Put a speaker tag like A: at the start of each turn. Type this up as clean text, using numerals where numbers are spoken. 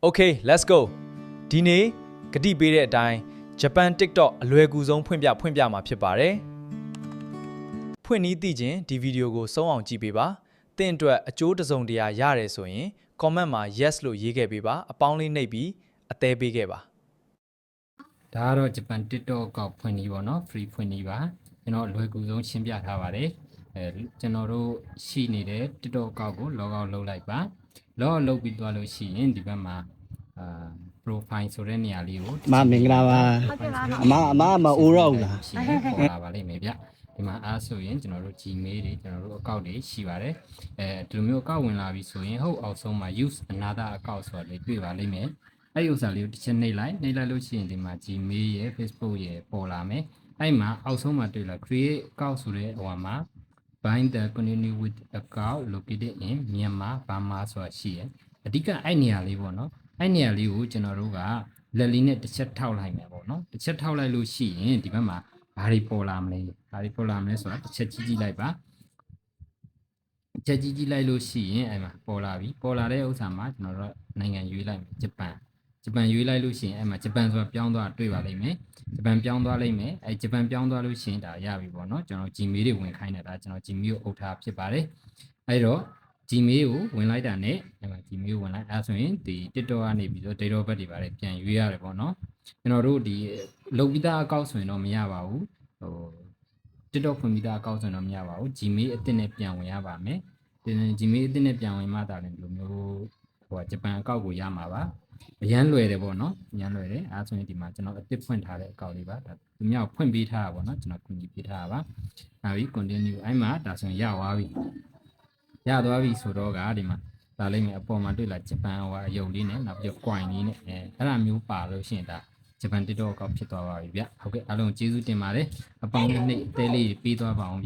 A: Okay let's go ဒီနေ့ဂတိပေးတဲ့အတိုင်းဂျပန် TikTok အလွယ်ကူဆုံးဖွင့်ပြမှာဖြစ်ပါတယ်ဖွင့်နည်းသိချင်းဒီဗီဒီယိုကိုဆုံးအောင်ကြည့်ပေးပါသင်အတွက်အကျိုးတစုံတရာရတယ်ဆိုရင် comment မှာ yes လို့ရေးခဲ့ပေးပါအပေါင်းလေးနှိပ်ပြီးအသေးပေးခဲ့ပါ
B: ဒါကတော့ဂျပန် TikTok ကောက်ဖွင့်နည်းပေါ့နော် free ဖွင့်နည်းပါကျွန်တော်အလွယ်ကူဆုံးရှင်းပြထားပါတယ်ကျွန်တော်တို့ရှိနေတဲ့ TikTok ကောက်ကို log out လုပ်လိုက်ပါ log out လုပ်ပြီးသွားလို့ရှိရင်ဒီဘက်မှာprofile ဆိုတဲ့နေရာလေးကို
C: မင်္ဂလာပါအမမအိုးတော့ဘူးလား
B: ရှိရင်ပေါ်လာပါလိမ့်မယ်ဗျဒီမှာအားဆိုရင်ကျွန်တော်တို့ Gmail တွေကျွန်တော်တို့ account တွေရှိပါတယ်ဒီလိုမျိုး account ဝင်လာပြီဆိုရင်ဟုတ်အောက်ဆုံးမှာ use another account ဆိုတာလေးတွေ့ပါလိမ့်မယ်အဲ့ဒီဥစ္စာလေးကိုတစ်ချက်နှိပ်လိုက်လို့ရှိရင်ဒီမှာ Gmail ရယ် Facebook ရယ်ပေါ်လာမယ်အဲ့မှာအောက်ဆုံးမှာတွေ့လာ create account ဆိုတဲ့ဟိုမှာ bind the continue with account located in Myanmar Burma ဆိုတာရှိရယ်အဓိကအဲ့နေရာလေးပေါ့နော်အဲ့နေရာလေးကိုကျွန်တော်တို့ကလက်လေးနဲ့တစ်ချက်ထောက်လိုက်မယ်ပေါ့နော်တစ်ချက်ထောက်လိုက်လို့ရှိရင်ဒီဘက်မှာဘာတွေပေါ်လာမလဲဆိုတာတစ်ချက်ကြည့်လိုက်ပါချက်ကြည့်လိုက်လို့ရှိရင်အဲ့မှာပေါ်လာပြီပေါ်လာတဲ့ဥစ္စာမှာကျွန်တော်တို့နိုင်ငံရွေးလိုက်မယ်ဂျပန်ရွေးလိုက်လို့ရှိရင်အဲ့မှာဂျပန်ဆိုတာပြောင်းသွားတွေ့ပါလိမ့်မယ်ဂျပန်ပြောင်းသွားလိမ့်မယ်အဲ့ဂျပန်ပြောင်းသွားလို့ရှိရင်ဒါရပြီပေါ့နော်ကျွန်တော် Gmail တွေဝင်ခိုင်းတာကျွန်တော် Gmail ကိုအုပ်ထားဖြစ်ပါတယ်အဲ့တော့ Gmail ကိုဝင်လိုက်တာနဲ့အဲ့မှာ Gmail ဝင်လိုက်အဲဆိုရင်ဒီ TikTok ကနေပြီးတော့ date of birth တွေပါတယ်ပြန်ရွေးရတယ်ပေါ့နော်ကျွန်တော်တို့ဒီလုပ်ပြီးသား account ဆိုရင်တော့မရပါဘူးဟို TikTok ဖွင့်ပြီးသား account ဆိုရင်တော့မရပါဘူး Gmail အသစ်နဲ့ပြန်ဝင်ရပါမယ်ဒီ Gmail အသစ်နဲ့ပြန်ဝင်မှသာလည်းဒီလိုမျိုးဟိုဂျပန် account ကိုရမှာပါအရန်လွယ်တယ်ပေါ့နော်အရန်လွယ်တယ်အဲဆိုရင်ဒီမှာကျွန်တော်အသစ်ဖွင့်ထားတဲ့ account လေးပါဒါသူများကိုဖွင့်ပေးထားတာပေါ့နော်ကျွန်တော်ခွင့်ပြုပေးထားတာပါနောက်ပြီး continue အဲ့မှာဒါဆိုရင်ရသွားပြီရသွားပြီဆိုတော့ကဒီမှာဒါလေးမြအပေါ်မှာတွေ့လာဂျပန်ဟိုအယုံလေးနဲ့နောက်ပြီး coin လေးနဲ့အဲ့ဒါမျိုးပါလို့ရှိရင်ဒါဂျပန် TikTok ကောက်ဖြစ်သွားပါပြီဗျဟုတ်ကဲ့အားလုံးကျေးဇူးတင်ပါတယ်အပေါင်းလေးနှိပ်အသေးလေးပြီးသွားပါအောင်ဗျ